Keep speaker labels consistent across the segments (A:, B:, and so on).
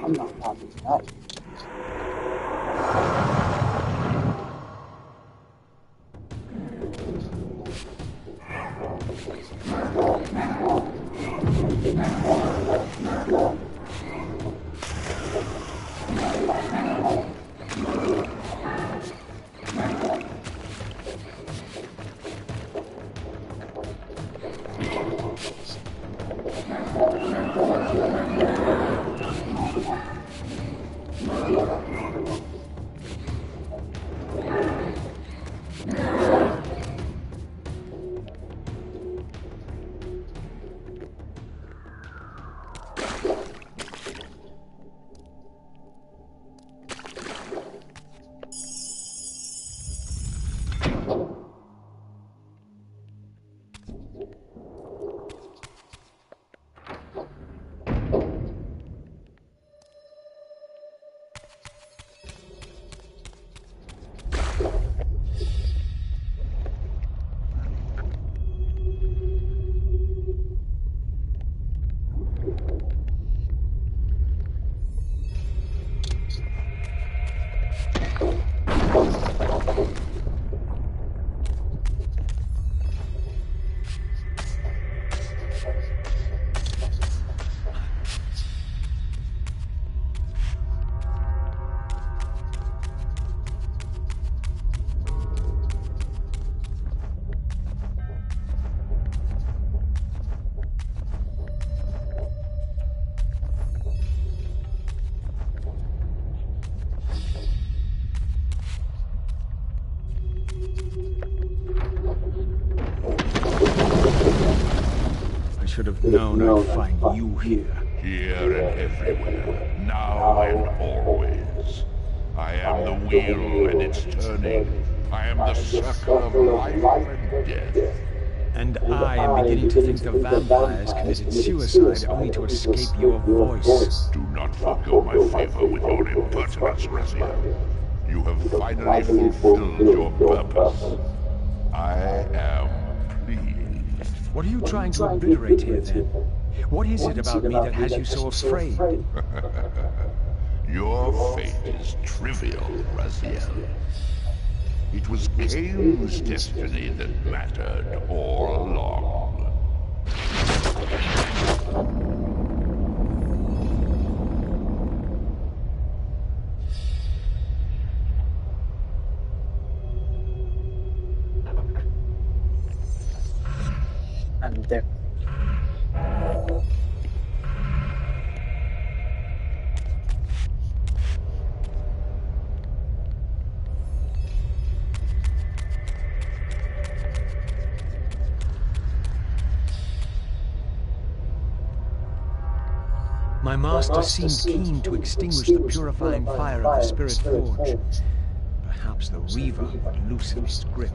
A: I'm not happy with that.
B: I should have known I'd find you here.
C: Here and everywhere, now and always. I am the wheel and its turning. I am the circle of life and death.
B: And I am beginning to think the vampires committed suicide only to escape your voice.
C: Do not forgo my favor with your impertinence, Raziel. You have finally fulfilled your purpose. I am pleased.
B: What are you trying to obliterate here, then? What is it about me that has you so afraid?
C: Your fate is trivial, Raziel. It was Kain's destiny that mattered all along.
A: I'm there.
B: My master seemed keen to extinguish the purifying fire of the Spirit Forge. Perhaps the Reaver would loosen its grip.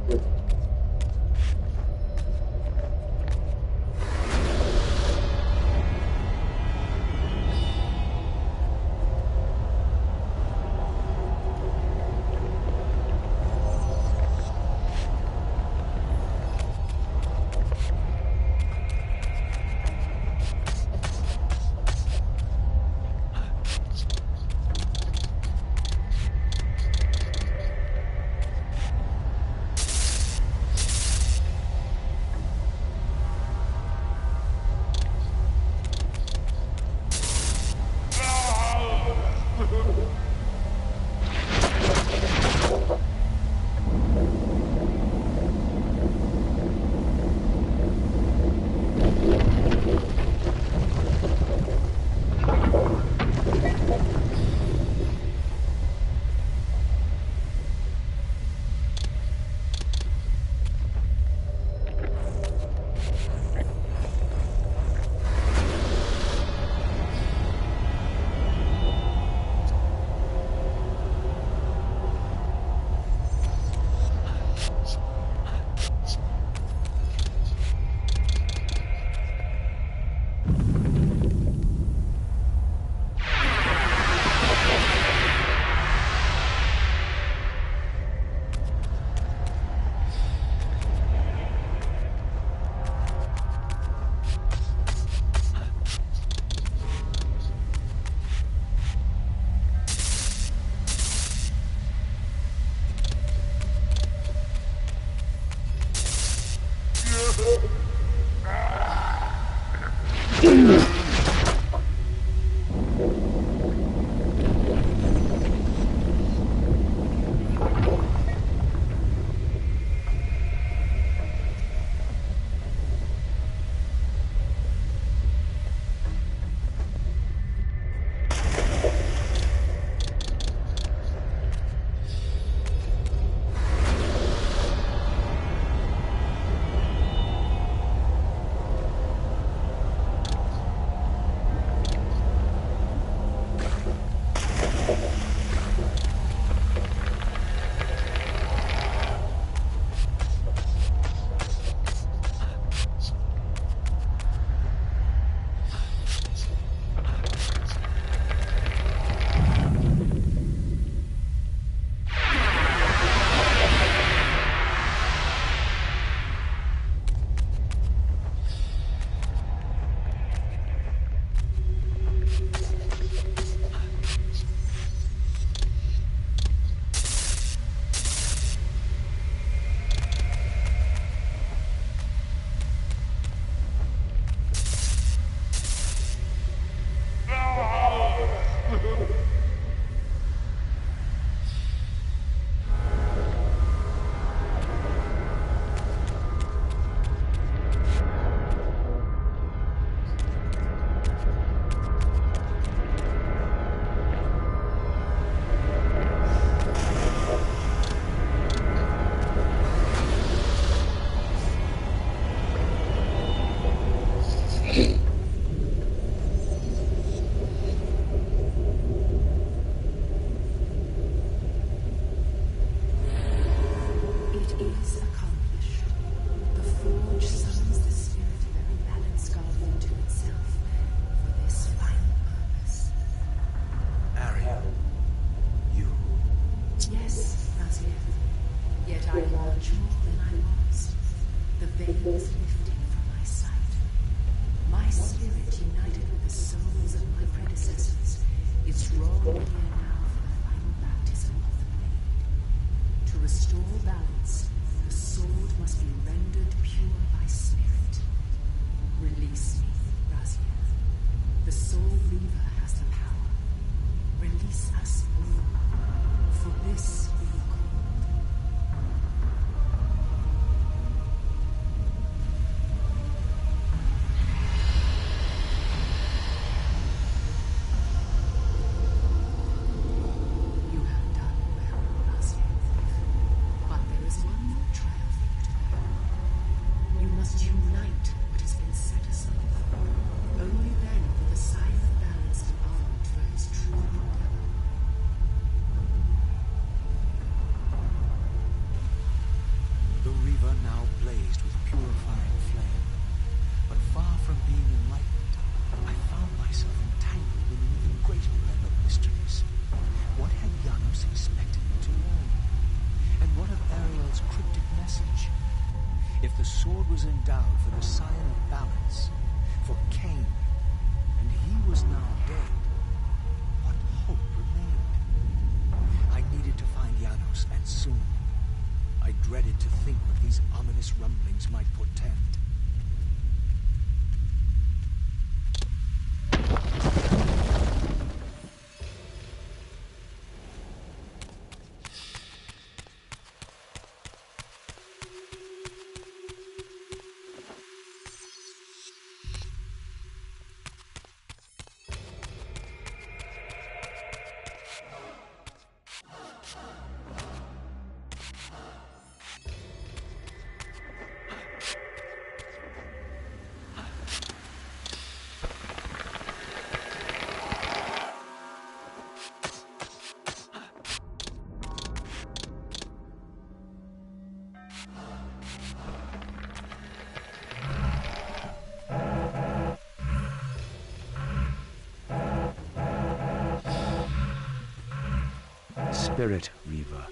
B: Spirit Reaver.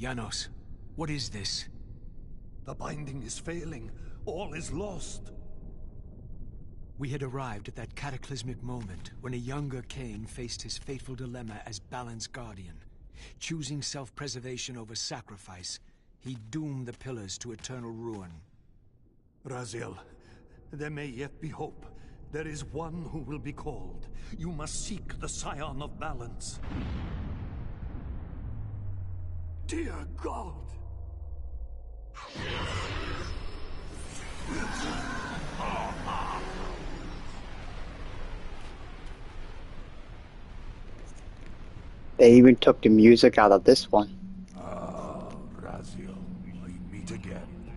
B: Janos, what is this?
D: The binding is failing. All is lost.
B: We had arrived at that cataclysmic moment when a younger Kain faced his fateful dilemma as Balance Guardian. Choosing self-preservation over sacrifice, he doomed the pillars to eternal ruin.
D: Raziel, there may yet be hope. There is one who will be called. You must seek the Scion of Balance. Dear God!
A: They even took the music out of this one.
D: Raziel, we meet again.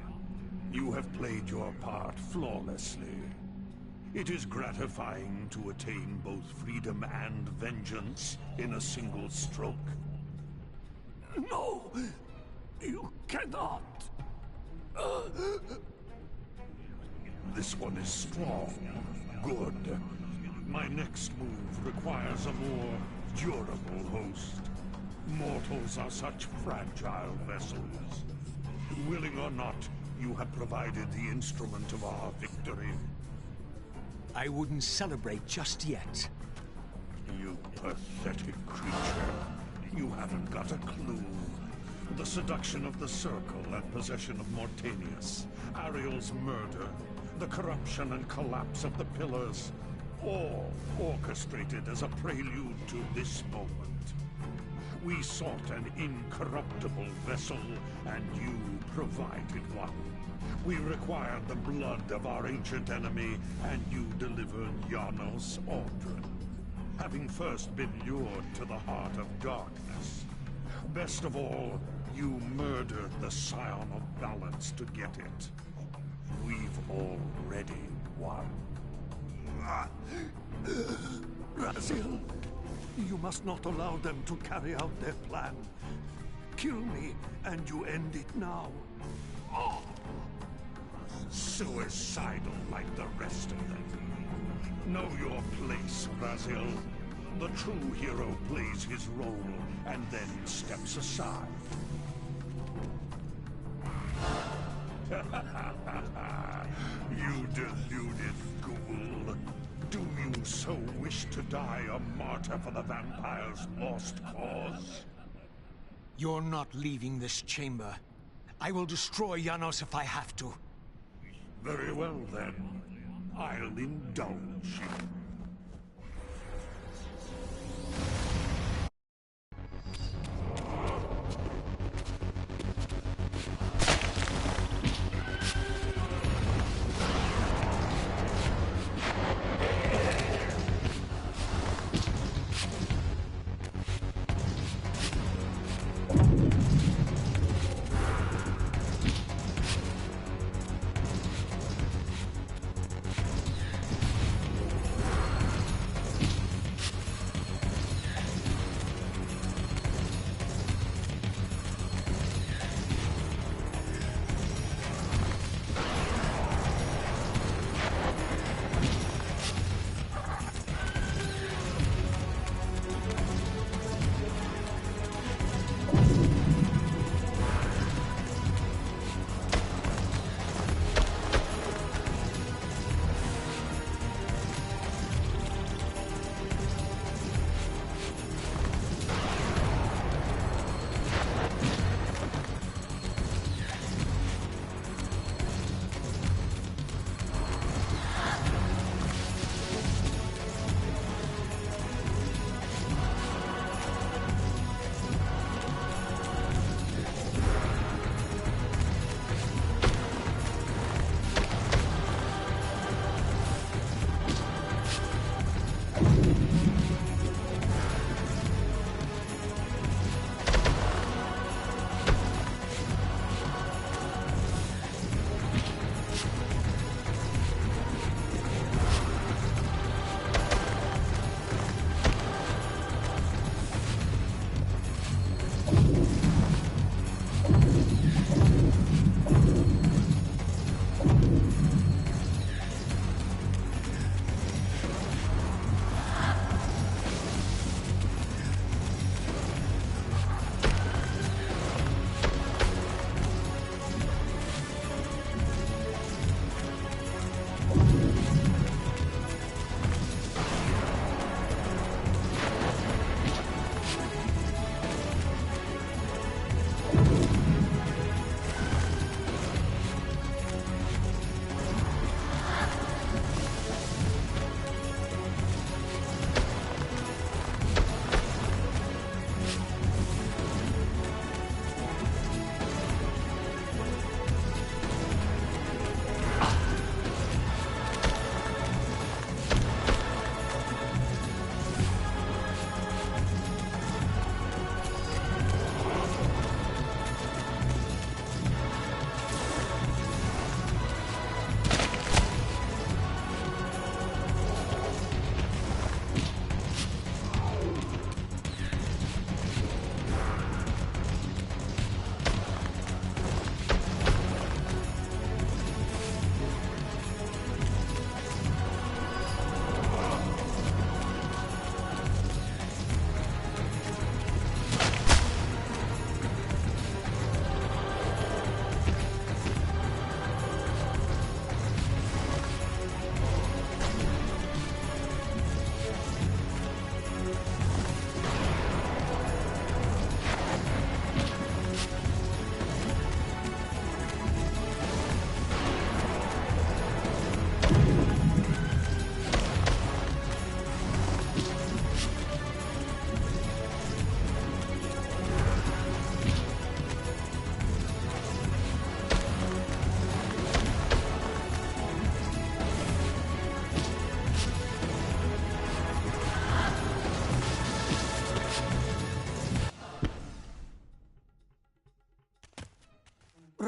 D: You have played your part flawlessly. It is gratifying to attain both freedom and vengeance in a single stroke. No! You cannot! This one is strong. Good. My next move requires a more durable host. Mortals are such fragile vessels. Willing or not, you have provided the instrument of our victory.
B: I wouldn't celebrate just yet.
D: You pathetic creature. You haven't got a clue. The seduction of the Circle and possession of Mortanius, Ariel's murder, the corruption and collapse of the Pillars, all orchestrated as a prelude to this moment. We sought an incorruptible vessel, and you provided one. We required the blood of our ancient enemy, and you delivered Janos Aldrin. Having first been lured to the heart of darkness. Best of all, you murdered the Scion of Balance to get it. We've already won. Raziel, you must not allow them to carry out their plan. Kill me, and you end it now. Suicidal like the rest of them. Know your place, Raziel. The true hero plays his role and then steps aside. You deluded ghoul. Do you so wish to die a martyr for the vampire's lost cause?
B: You're not leaving this chamber. I will destroy Janos if I have to.
D: Very well, then. I'll indulge you.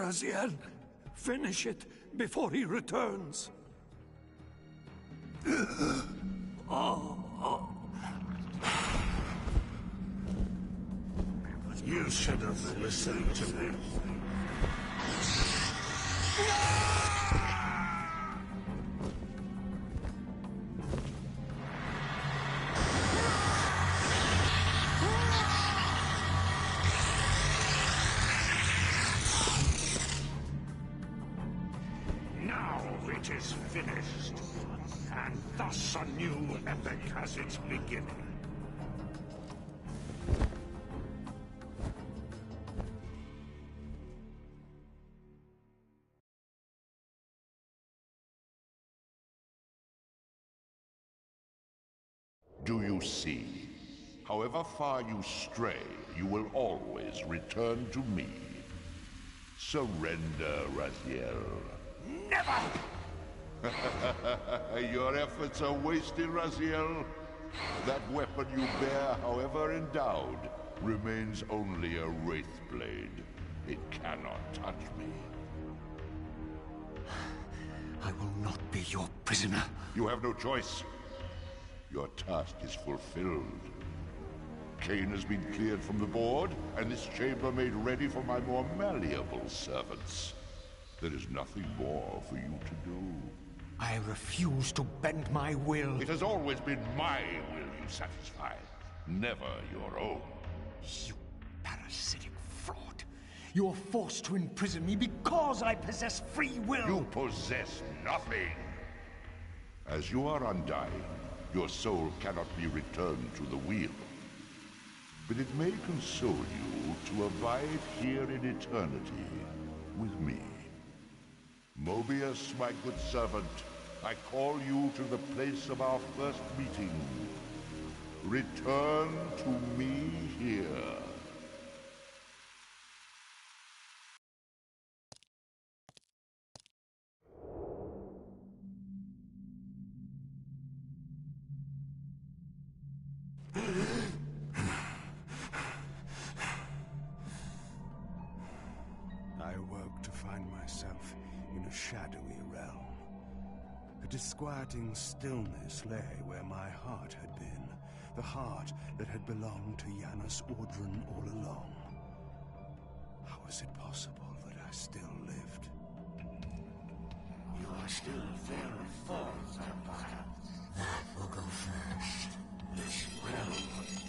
D: Raziel. Finish it before he returns. You should have listened to me. Now it is finished, and thus a new epic has its beginning.
C: Do you see? However far you stray, you will always return to me. Surrender, Raziel.
D: Never!
C: Your efforts are wasted, Raziel. That weapon you bear, however endowed, remains only a wraith blade. It cannot touch me.
B: I will not be your prisoner.
C: You have no choice. Your task is fulfilled. Kain has been cleared from the board, and this chamber made ready for my more malleable servants. There is nothing more for you to do.
B: I refuse to bend my will.
C: It has always been my will you satisfy, never your own.
B: You parasitic fraud. You're forced to imprison me because I possess free will.
C: You possess nothing. As you are undying, your soul cannot be returned to the wheel. But it may console you to abide here in eternity with me. Mobius, my good servant, I call you to the place of our first meeting. Return to me here.
E: I awoke to find myself in a shadowy realm. A disquieting stillness lay where my heart had been, the heart that had belonged to Janus Ordran all along. How was it possible that I still lived?
F: You are still very false, Empire. That will go first. This realm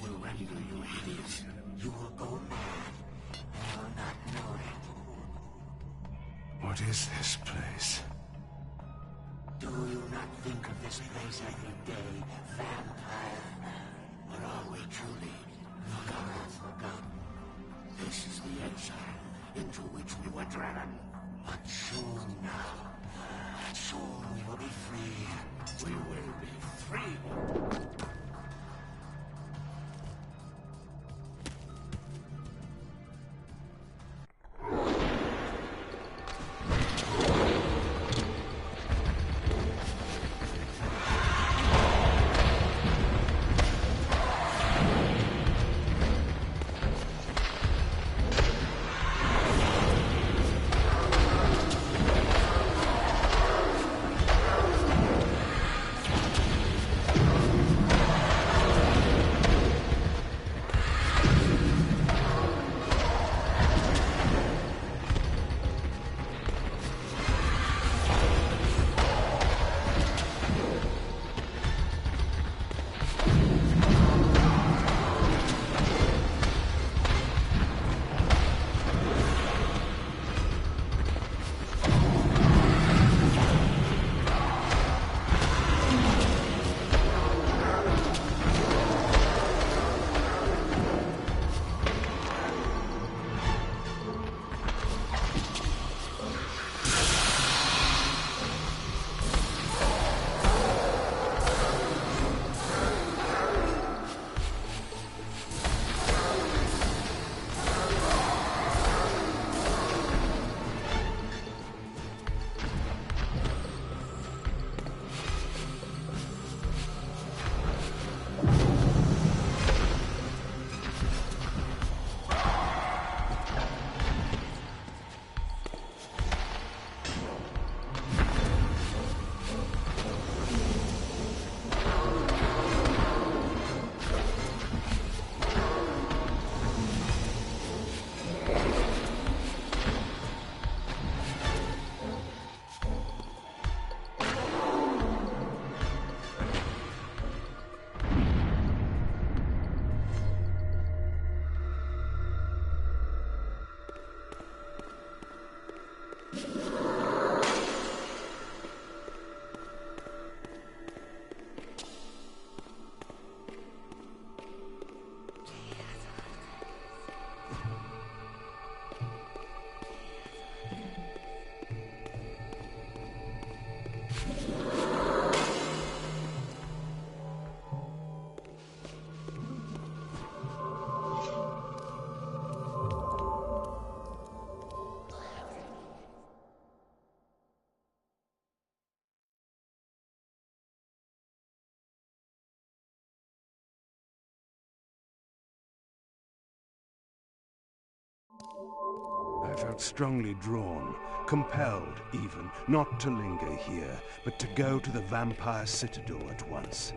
F: will render you hideous. You will go mad. You will not know it.
E: What is this place?
F: Do you not think of this place every day, vampire? Or are we truly forgotten? This is the exile into which we were driven. But soon now, soon we will be free. We will be free.
E: I felt strongly drawn, compelled even, not to linger here, but to go to the vampire citadel at once.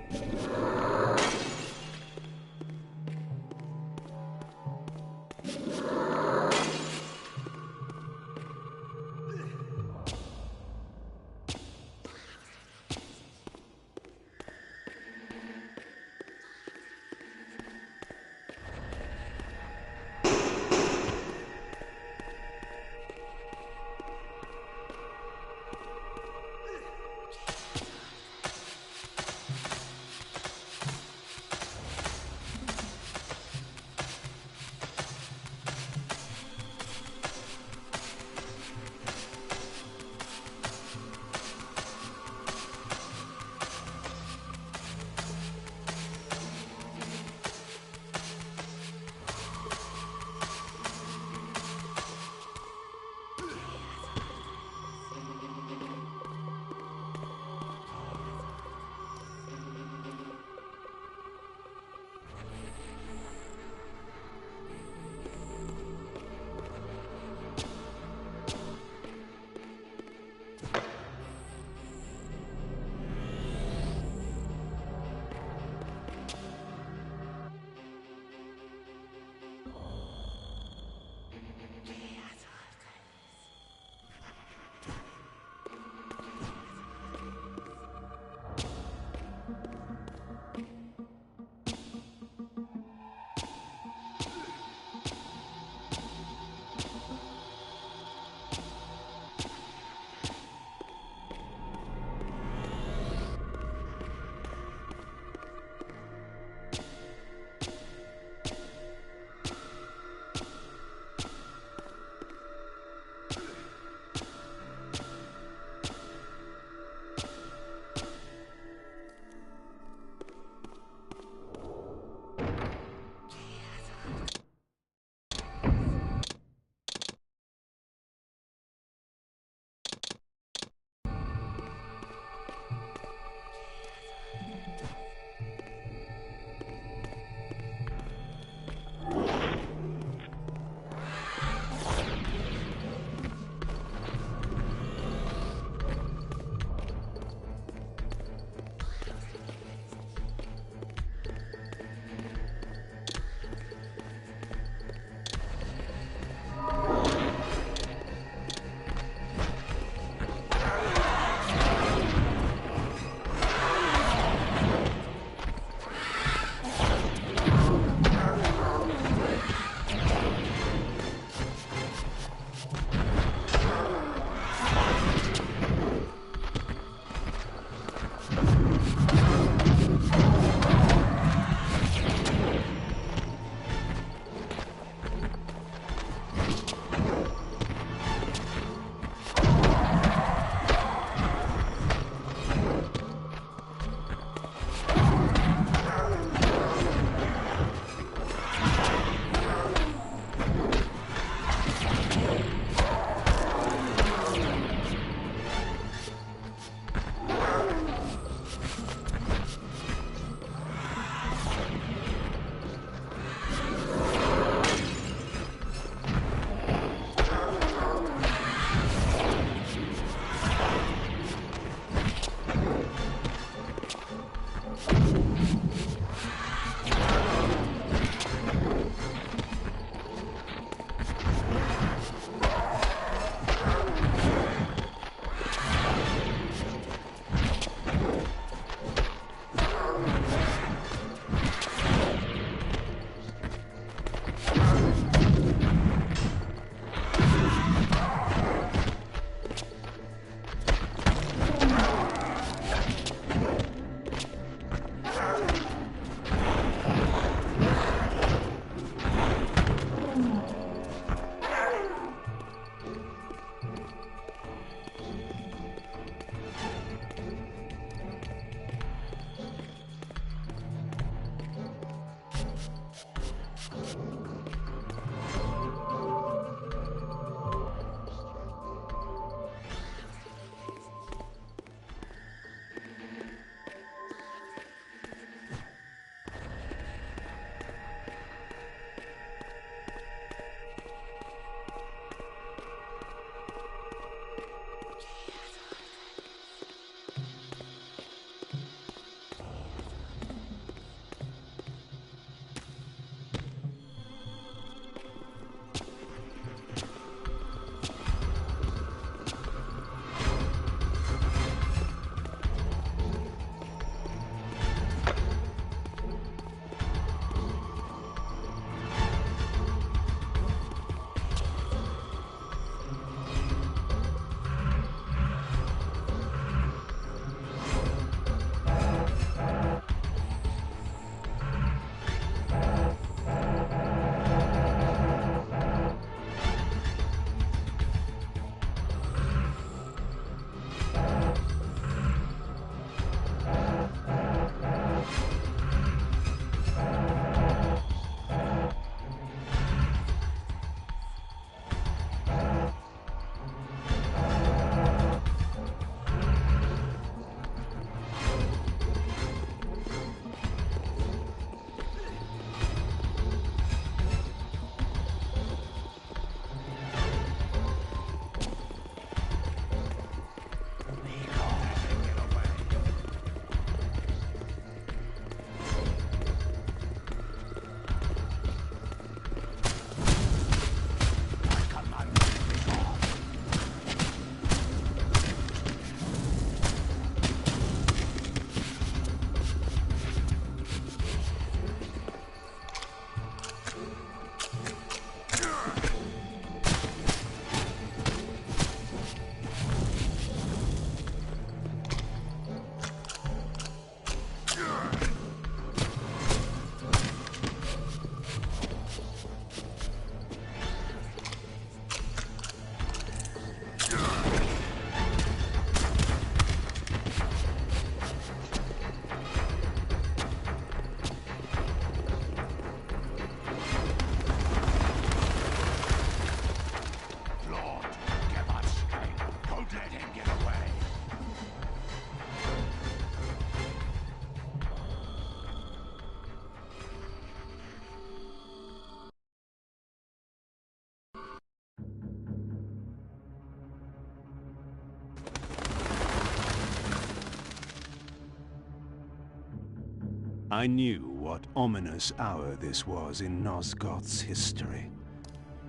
E: I knew what ominous hour this was in Nosgoth's history.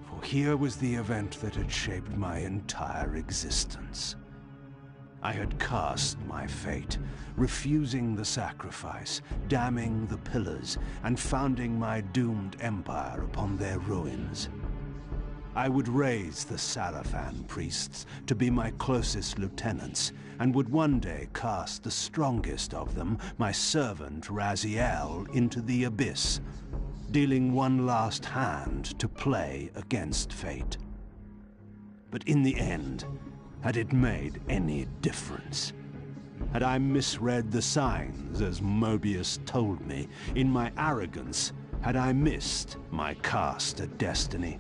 E: For here was the event that had shaped my entire existence. I had cast my fate, refusing the sacrifice, damning the pillars, and founding my doomed empire upon their ruins. I would raise the Sarafan priests to be my closest lieutenants, and would one day cast the strongest of them, my servant Raziel, into the abyss, dealing one last hand to play against fate. But in the end, had it made any difference? Had I misread the signs, as Mobius told me? In my arrogance, had I missed my cast at destiny?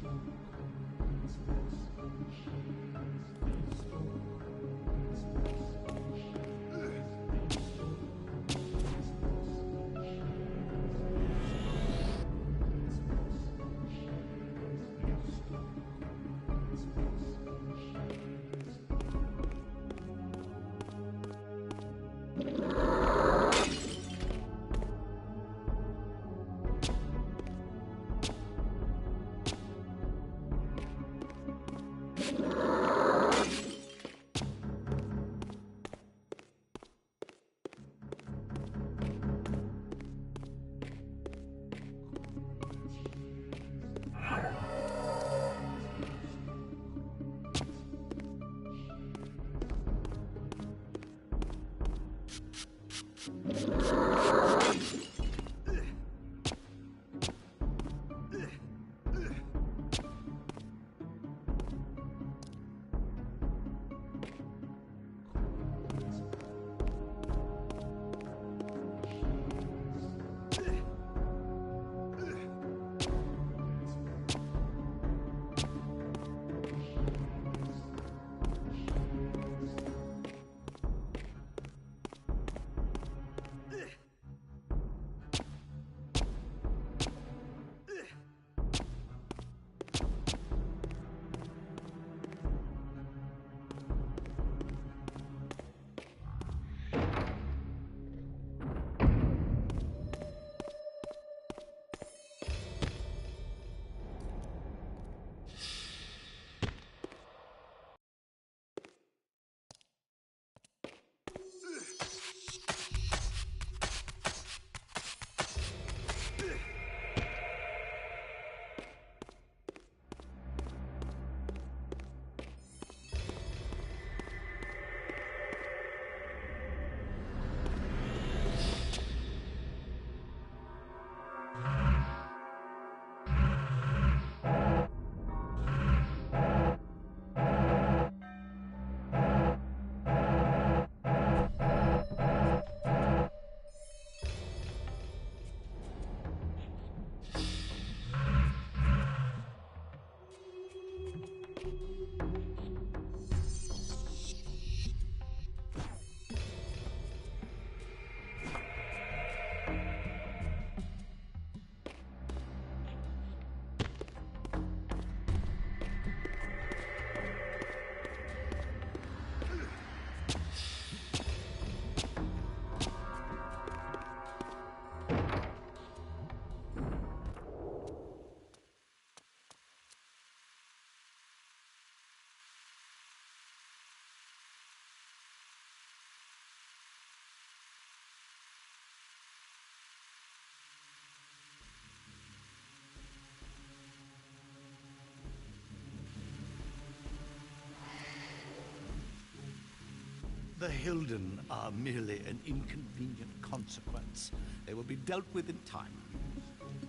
G: The Hilden are merely an inconvenient consequence. They will be dealt with in time.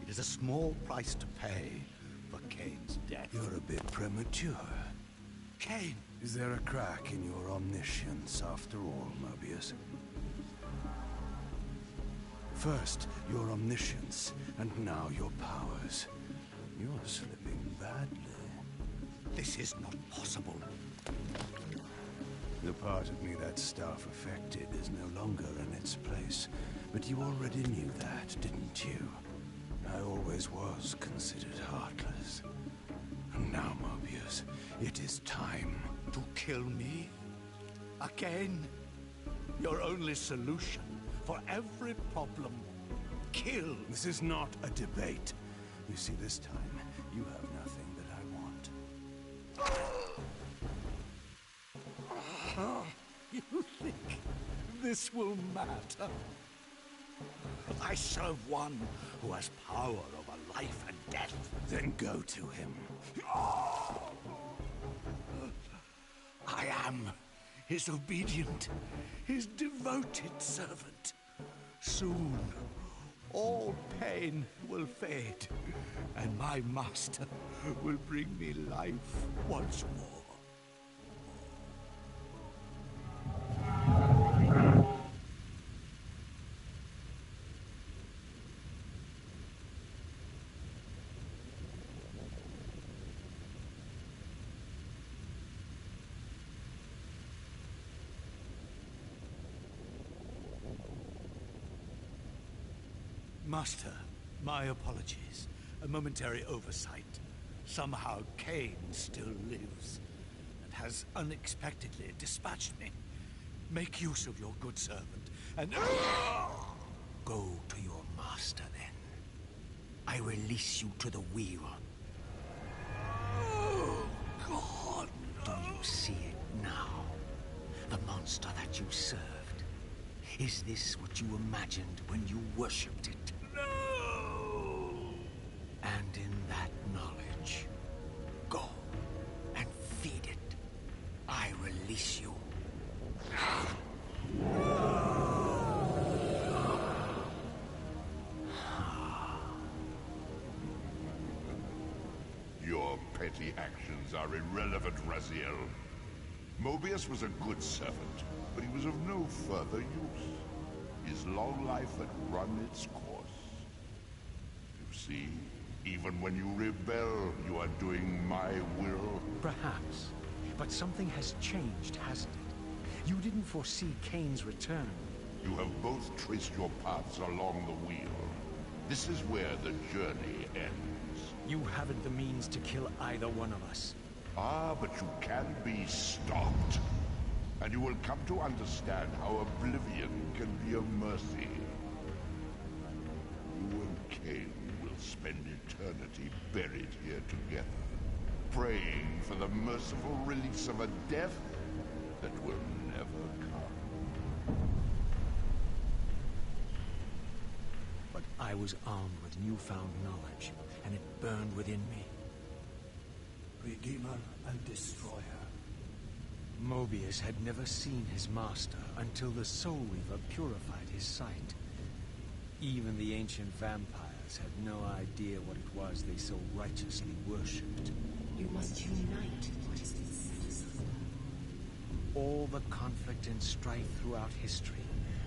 G: It is a small price to pay for Kain's death.
E: You're a bit premature.
G: Kain!
E: Is there a crack in your omniscience after all, Mobius? First, your omniscience, and now your powers. You're slipping badly.
G: This is not possible.
E: The part of me that staff affected is no longer in its place. But you already knew that, didn't you? I always was considered heartless. And now, Mobius, it is time.
G: To kill me? Again? Your only solution for every problem kill.
E: This is not a debate. You see, this time, you have nothing that I want.
G: You think this will matter? I serve one who has power over life and death.
E: Then go to him.
G: I am his obedient, his devoted servant. Soon, all pain will fade, and my master will bring me life once more. Master, my apologies. A momentary oversight. Somehow Kain still lives, and has unexpectedly dispatched me. Make use of your good servant, and go to your master then. I release you to the wheel. Oh, God! Do you see it now? The monster that you served. Is this what you imagined when you worshipped it? No! And in that knowledge, go and feed it. I release you.
C: Your petty actions are irrelevant, Raziel. Mobius was a good servant, but he was of no further use. His long life had run its course. You see, even when you rebel, you are doing my will.
B: Perhaps. But something has changed, hasn't it? You didn't foresee Kain's return.
C: You have both traced your paths along the wheel. This is where the journey ends.
B: You haven't the means to kill either one of us.
C: Ah, but you can be stopped. And you will come to understand how oblivion can be a mercy. You and Kain will spend eternity buried here together, praying for the merciful release of a death that will never come.
B: But I was armed with newfound knowledge, and it burned within me.
E: Redeemer and Destroyer.
B: Mobius had never seen his master until the Soul Reaver purified his sight. Even the ancient vampires had no idea what it was they so righteously worshipped.
H: You must unite what has been set asunder.
B: All the conflict and strife throughout history,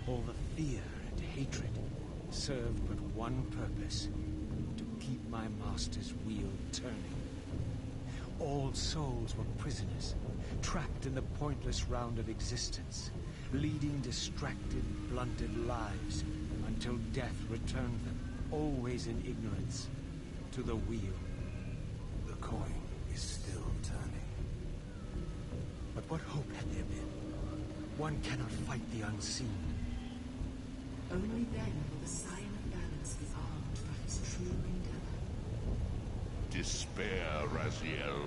B: all the fear and hatred, served but one purpose: to keep my master's wheel turning. All souls were prisoners, trapped in the pointless round of existence, leading distracted, blunted lives until death returned them, always in ignorance, to the wheel.
E: The coin is still turning.
B: But what hope had there been? One cannot fight the unseen.
H: Only then will the Scion of Balance be armed for his true endeavor.
C: Despair, Raziel.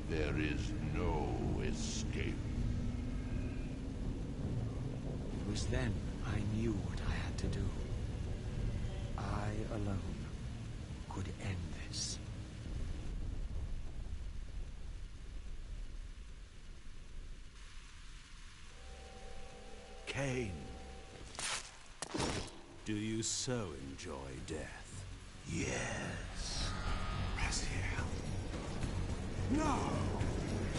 C: There is no escape.
B: It was then I knew what I had to do. I alone could end this.
E: Kain. Do you so enjoy death?
G: Yes. Raziel.
E: No!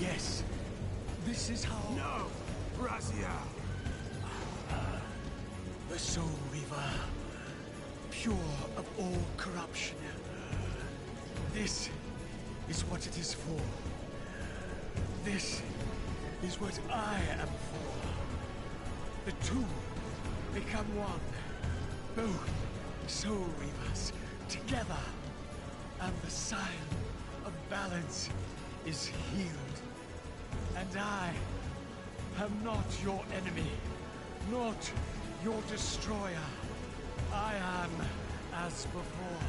B: Yes, this is how...
E: No! Raziel!
B: The Soul Reaver, pure of all corruption. This is what it is for. This is what I am for. The two become one. Both Soul Reavers together. And the Scion of Balance is healed. And I am not your enemy, not your destroyer. I am
G: once before.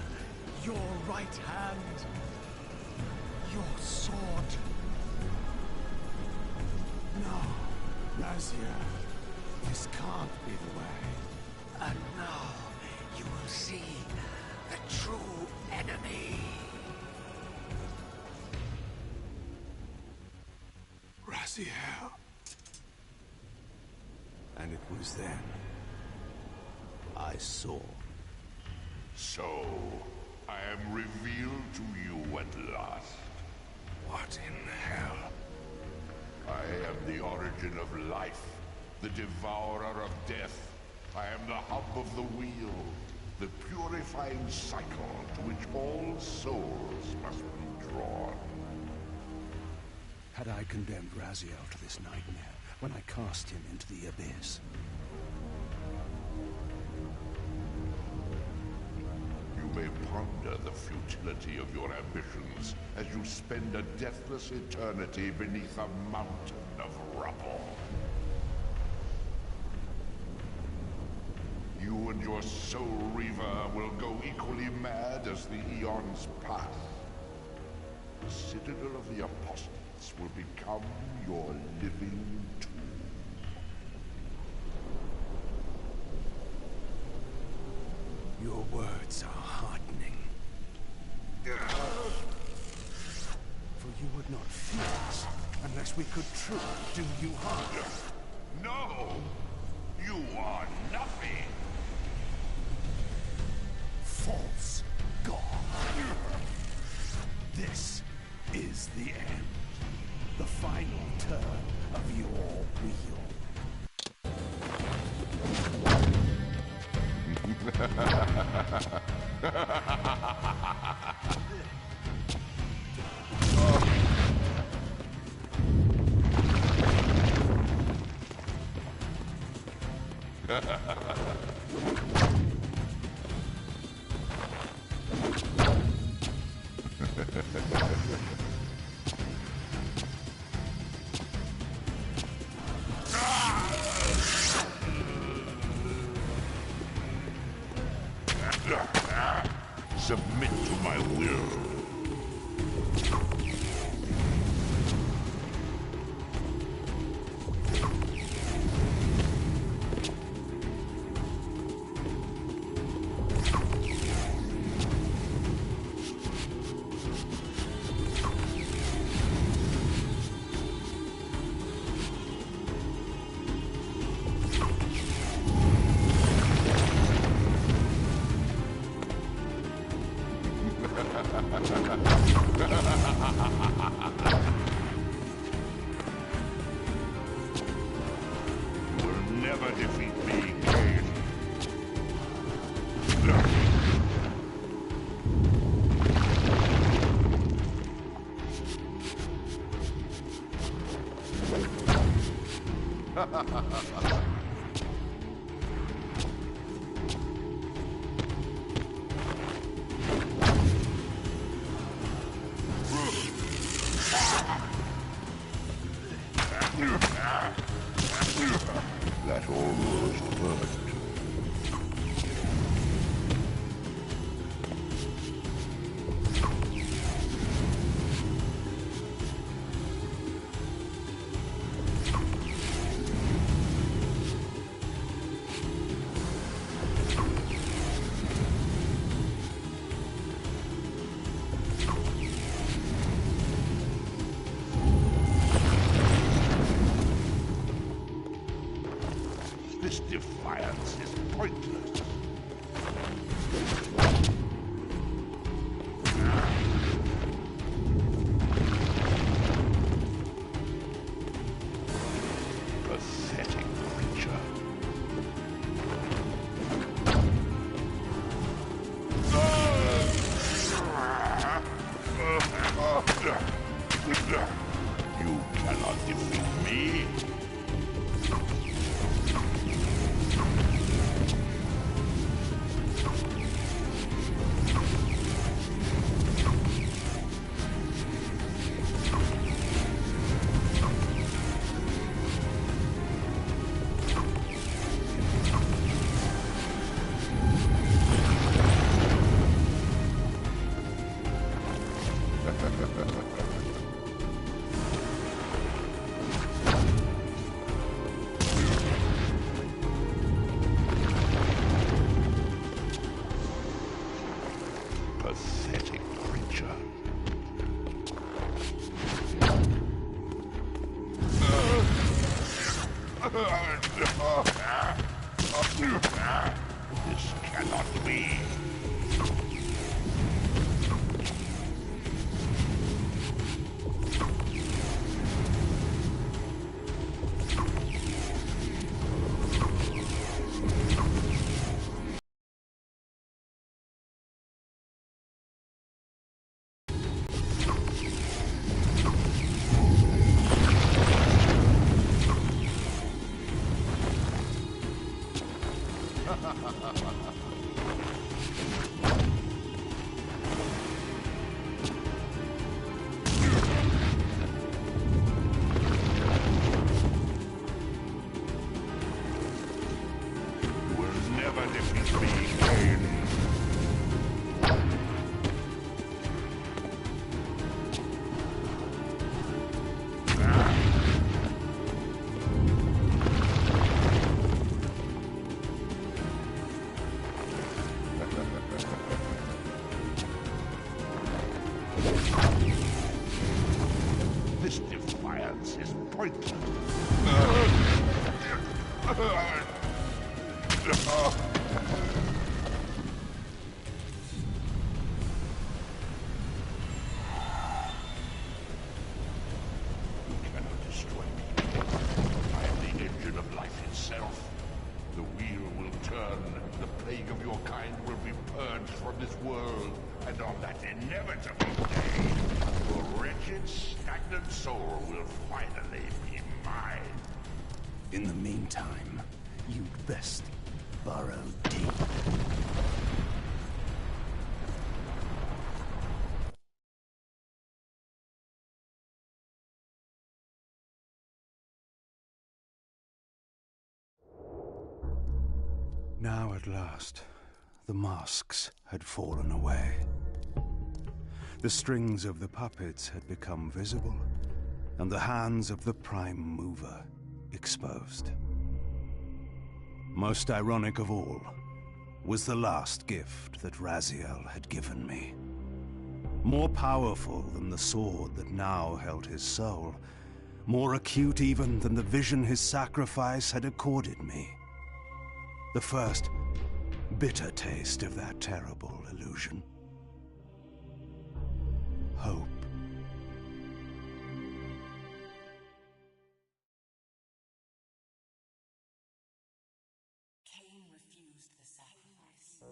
G: Your right hand. Your sword. No, Razia. This can't be the way.
F: And now you will see the true enemy.
E: Raziel. And it was then I saw.
C: So, I am revealed to you at last.
E: What in hell?
C: I am the origin of life, the devourer of death. I am the hub of the wheel, the purifying cycle to which all souls must be drawn.
E: Had I condemned Raziel to this nightmare when I cast him into the abyss?
C: You may ponder the futility of your ambitions as you spend a deathless eternity beneath a mountain of rubble. You and your Soul Reaver will go equally mad as the eons pass. The Citadel of the Apostates will become your living tomb.
E: Your words are heartening. For you would not fear us unless we could truly do you harm.
C: No! You are nothing!
G: False god. This is the end. The final turn of your wheel.
C: Submit to my will. You will never defeat me, Kain. That almost worked. me! Never defeat me, Kain. This defiance is pointless. The wheel will turn, the plague of your kind will be purged from this world, and on that inevitable day, your wretched, stagnant soul will finally be mine.
E: In the meantime, you'd best burrow deep. Now at last, the masks had fallen away. The strings of the puppets had become visible, and the hands of the Prime Mover exposed. Most ironic of all was the last gift that Raziel had given me. More powerful than the sword that now held his soul, more acute even than the vision his sacrifice had accorded me. The first bitter taste of that terrible illusion. Hope.
H: Kain refused the sacrifice.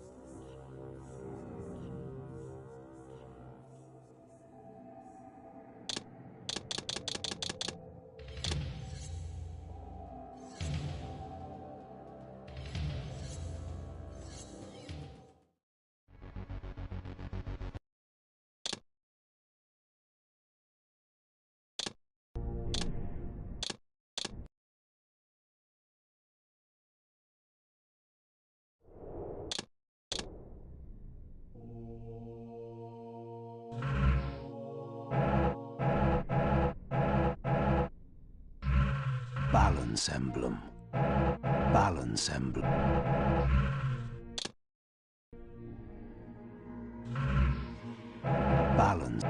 E: Balance emblem. Balance emblem. Balance.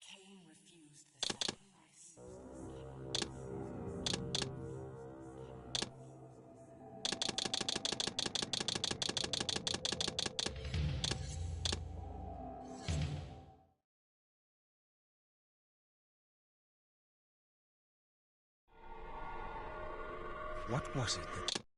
H: Kain refused the sacrifice.
B: What was it that...